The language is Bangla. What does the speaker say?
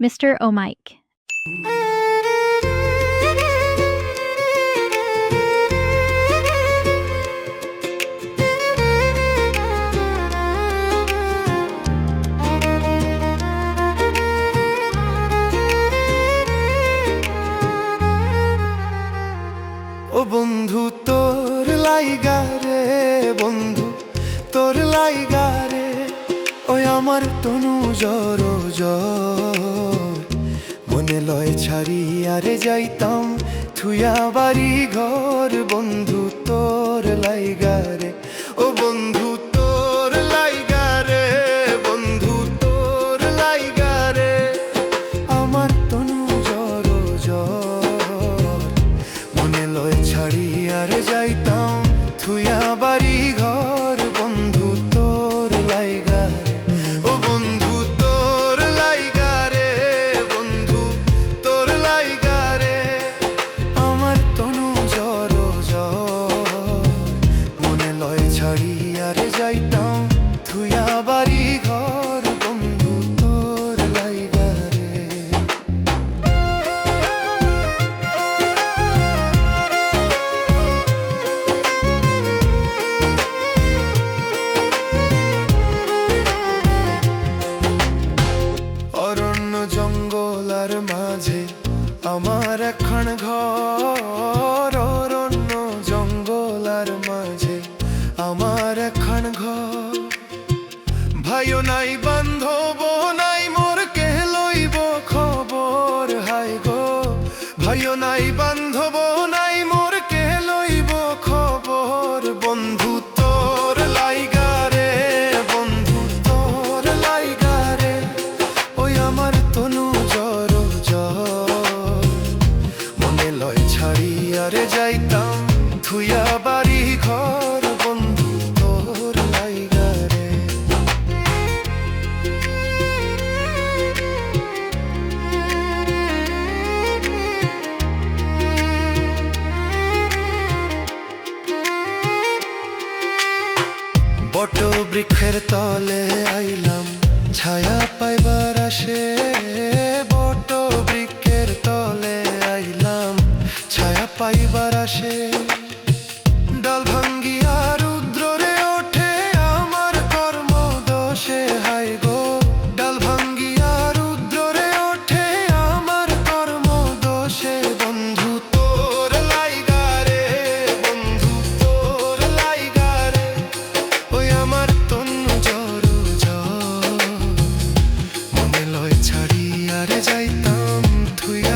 Mr. O'Mike. ও বন্ধু তোর লাইগা রে, বন্ধু তোর লাইগা রে, ওই আমার তনু জ্বর জ্বর মনে লয় ছাড়িয়ারে যাইতাম থুয়া বাড়ি ঘর। বন্ধু তোর লাইগা রে, ও বন্ধু তোর লাইগা রে, বন্ধু তোর লাইগা রে, আমার তনু জ্বর জ্বর মনে লয় ছাড়িয়ারে যাইতাম থুয়া বাড়ি ঘর। বন্ধু তোর লাইগা রে, ও বন্ধু তোর লাইগা রে, বন্ধু তোর লাইগা রে, আমার তনু জ্বর জ্বর মনে লয় ছাড়িয়ারে যাইতাম থুয়া বাড়ি ঘর। বন্ধু তোর লাইগা রে। অরণ্য জঙ্গল আর মাঝে আমার এখন ঘর, অরণ্য জঙ্গল আর মাঝে আমার এখন ঘর। ভাইও নাই বান্ধব নাই মোর কে লইব খবর, হাই গো ভাইও নাই বান্ধব নাই মোর কে লইব খবর। বন্ধু তোর লাইগা রে, বন্ধু তোর লাইগা রে, ওই আমার তনু জ্বর জ্বর মনে লয় ছাড়িয়ারে যাইতাম থুয়া বাড়ি ঘর। বন্ধু তোর লাইগা রে। বট বৃক্ষের তলে আইলাম ছায়া পাইবার আসে, বট বৃক্ষের তলে আইলাম ছায়া পাইবার আসে। ডাল ভাঙ্গিয়া রুদ্রে ওঠে আমার কর্ম দোষে, হাই গো ডাল ভাঙ্গিয়া রুদ্রে ওঠে আমার কর্ম দোষে। বন্ধু তোর লাইগা রে, বন্ধু তোর লাইগা রে, ওই আমার তনু জ্বর জ্বর মনে লয় ছাড়িয়ারে যাইতাম থুয়া